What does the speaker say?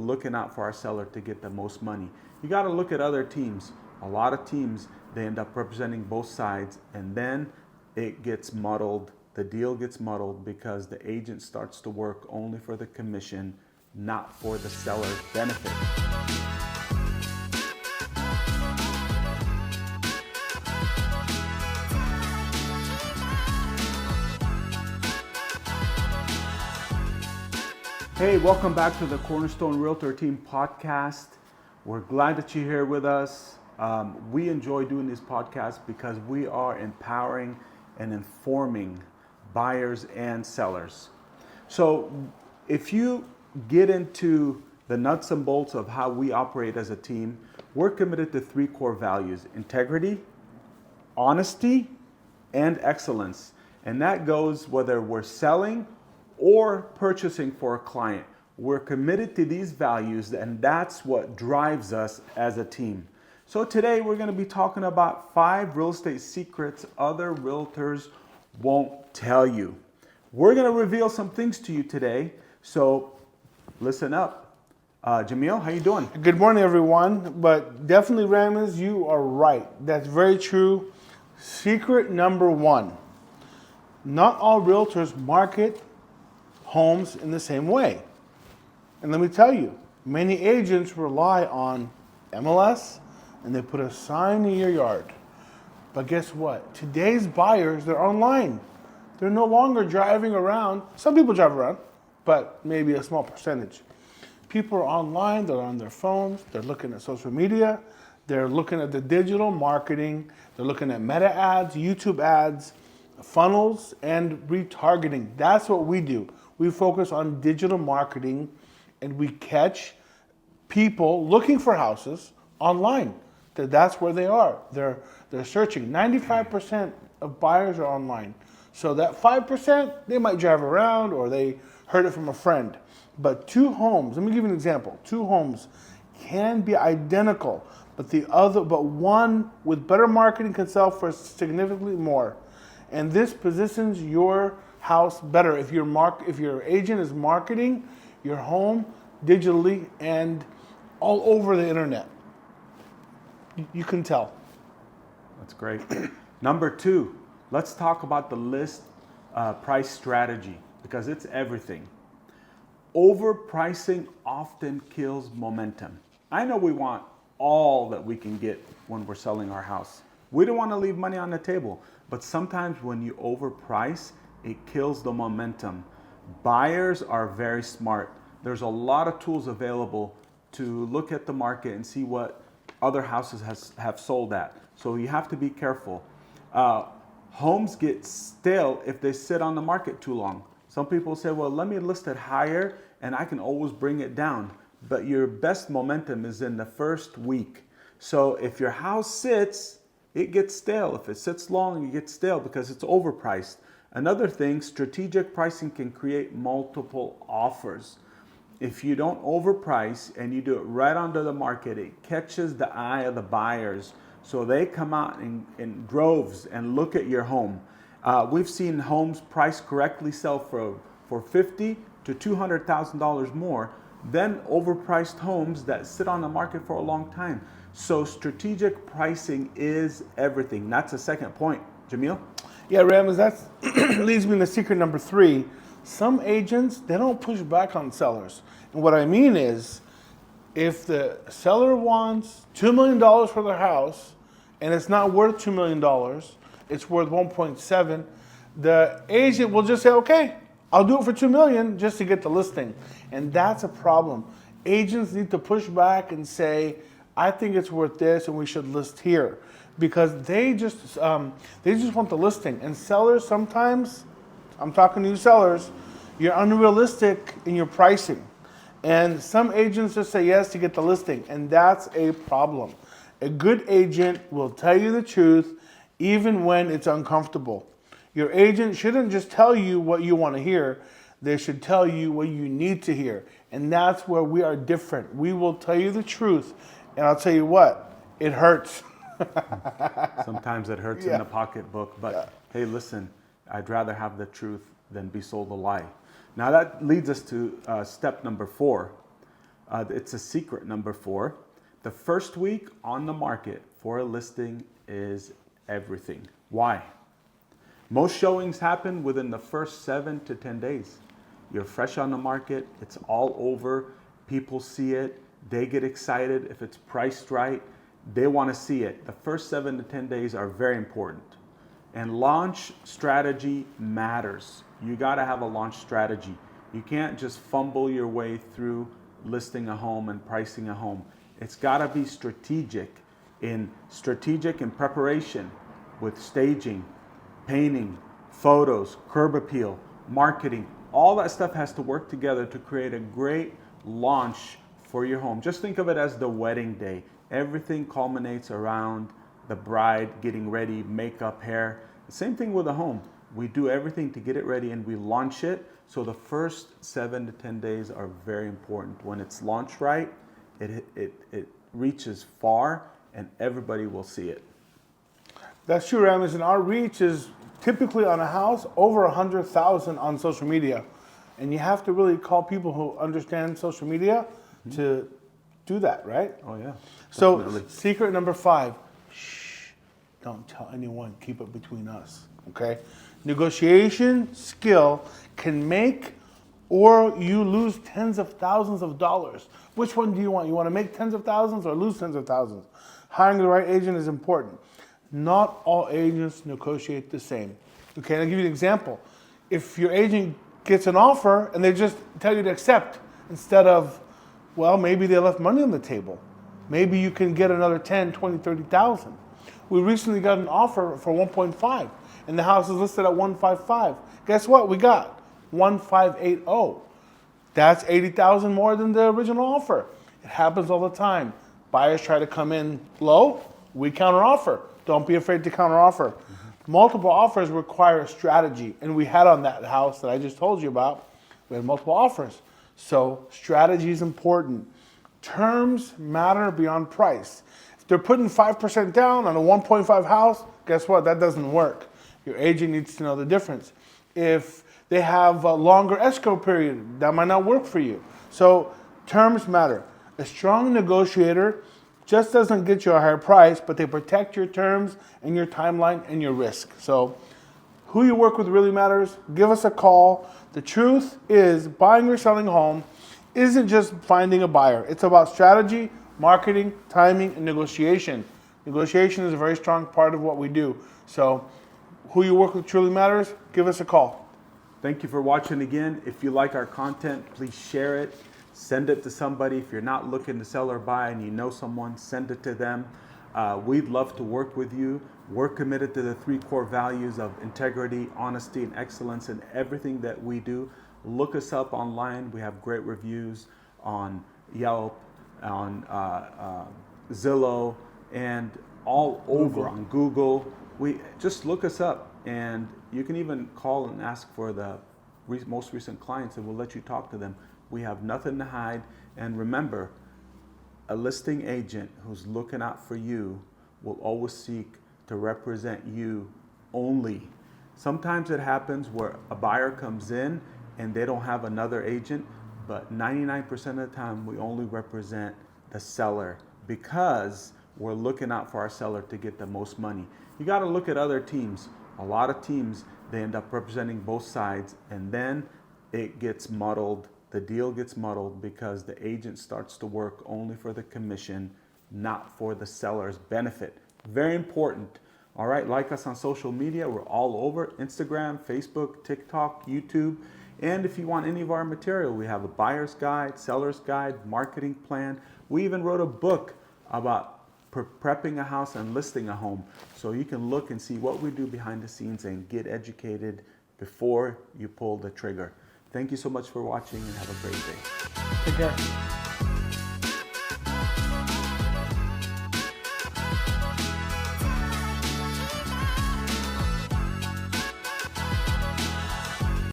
looking out for our seller to get the most money. You got to look at other teams. A lot of teams, they end up representing both sides, and then it gets muddled. The deal gets muddled because the agent starts to work only for the commission, not for the seller's benefit. Hey, welcome back to the Cornerstone Realtor Team podcast. We're glad that you're here with us. We enjoy doing these podcasts because we are empowering and informing buyers and sellers. So if you get into the nuts and bolts of how we operate as a team, we're committed to 3 core values: integrity, honesty, and excellence. And that goes whether we're selling or purchasing for a client. We're committed to these values, and that's what drives us as a team. So today we're going to be talking about 5 real estate secrets other realtors won't tell you. We're going to reveal some things to you today, so listen up. Jamil, how you doing? Good morning, everyone. But definitely, Ramez, you are right. That's very true. Secret number 1. Not all realtors market homes in the same way. And let me tell you, many agents rely on MLS and they put a sign in your yard. But guess what? Today's buyers, they're online. They're no longer driving around. Some people drive around, but maybe a small percentage. People are online, they're on their phones, they're looking at social media, they're looking at the digital marketing, they're looking at meta ads, YouTube ads, funnels, and retargeting. That's what we do. We focus on digital marketing, and we catch people looking for houses online. That's where they are. They're searching. 95% of buyers are online. So that 5%, they might drive around or they heard it from a friend. But 2 homes, let me give you an example. 2 homes can be identical, but one with better marketing can sell for significantly more. And this positions your house better if your agent is marketing your home digitally and all over the internet. You can tell. That's great. Number 2, let's talk about the list price strategy, because it's everything. Overpricing often kills momentum. I know we want all that we can get when we're selling our house. We don't want to leave money on the table, but sometimes when you overprice, it kills the momentum. Buyers are very smart. There's a lot of tools available to look at the market and see what other houses have sold at. So you have to be careful. Homes get stale if they sit on the market too long. Some people say, well, let me list it higher and I can always bring it down. But your best momentum is in the first week. So if your house sits, it gets stale. If it sits long, it gets stale because it's overpriced. Another thing, strategic pricing can create multiple offers. If you don't overprice and you do it right under the market, it catches the eye of the buyers. So they come out in droves and look at your home. We've seen homes priced correctly sell for $50,000 to $200,000 more than overpriced homes that sit on the market for a long time. So strategic pricing is everything. That's the second point. Jamil? Yeah, Ramez, that leads me to secret number 3. Some agents, they don't push back on sellers. And what I mean is, if the seller wants $2 million for their house and it's not worth $2 million, it's worth 1.7, the agent will just say, okay, I'll do it for $2 million just to get the listing. And that's a problem. Agents need to push back and say, I think it's worth this and we should list here. Because they just want the listing. And sellers sometimes, I'm talking to you sellers, you're unrealistic in your pricing. And some agents just say yes to get the listing, and that's a problem. A good agent will tell you the truth even when it's uncomfortable. Your agent shouldn't just tell you what you want to hear. They should tell you what you need to hear. And that's where we are different. We will tell you the truth. And I'll tell you what, it hurts. Sometimes it hurts in the pocketbook, but hey, listen, I'd rather have the truth than be sold a lie. Now that leads us to step number 4. It's a secret, number 4. The first week on the market for a listing is everything. Why? Most showings happen within the first 7 to 10 days. You're fresh on the market, it's all over, people see it, they get excited. If it's priced right, they want to see it. The first 7 to 10 days are very important. And launch strategy matters. You got to have a launch strategy. You can't just fumble your way through listing a home and pricing a home. It's got to be strategic in preparation with staging, painting, photos, curb appeal, marketing. All that stuff has to work together to create a great launch for your home. Just think of it as the wedding day. Everything culminates around the bride getting ready, makeup, hair. The same thing with a home. We do everything to get it ready and we launch it. So the first 7 to 10 days are very important. When it's launched right, it reaches far and everybody will see it. That's true, Ramis. And our reach is typically on a house over 100,000 on social media. And you have to really call people who understand social media to do that, right? Oh yeah. So definitely. secret number 5, shh, don't tell anyone, keep it between us, okay? Negotiation skill can make or you lose tens of thousands of dollars. Which one do you want? You want to make tens of thousands or lose tens of thousands? Hiring the right agent is important. Not all agents negotiate the same. Okay, I'll give you an example. If your agent gets an offer and they just tell you to accept instead of, well, maybe they left money on the table. Maybe you can get another 10, 20, 30,000. We recently got an offer for 1.5 and the house is listed at 155. Guess what? We got 1580. That's 80,000 more than the original offer. It happens all the time. Buyers try to come in low, we counter offer. Don't be afraid to counter offer. Multiple offers require a strategy, and we had on that house that I just told you about, we had multiple offers. So strategy is important. Terms matter beyond price. If they're putting 5% down on a 1.5 house, guess what? That doesn't work. Your agent needs to know the difference. If they have a longer escrow period, that might not work for you. So terms matter. A strong negotiator just doesn't get you a higher price, but they protect your terms and your timeline and your risk. So who you work with really matters. Give us a call. The truth is buying or selling a home isn't just finding a buyer. It's about strategy, marketing, timing, and negotiation. Negotiation is a very strong part of what we do. So who you work with truly matters. Give us a call. Thank you for watching again. If you like our content, please share it. Send it to somebody. If you're not looking to sell or buy and you know someone, send it to them. We'd love to work with you. We're committed to the 3 core values of integrity, honesty, and excellence in everything that we do. Look us up online. We have great reviews on Yelp, on Zillow, and all over on Google. Just look us up, and you can even call and ask for the most recent clients, and we'll let you talk to them. We have nothing to hide. And remember, a listing agent who's looking out for you will always seek to represent you only. Sometimes it happens where a buyer comes in and they don't have another agent, but 99% of the time we only represent the seller because we're looking out for our seller to get the most money. You got to look at other teams. A lot of teams, they end up representing both sides, and then it gets muddled. The deal gets muddled because the agent starts to work only for the commission, not for the seller's benefit. Very important. All right, like us on social media. We're all over: Instagram, Facebook, TikTok, YouTube. And if you want any of our material, we have a buyer's guide, seller's guide, marketing plan. We even wrote a book about prepping a house and listing a home. So you can look and see what we do behind the scenes and get educated before you pull the trigger. Thank you so much for watching and have a great day. Take care.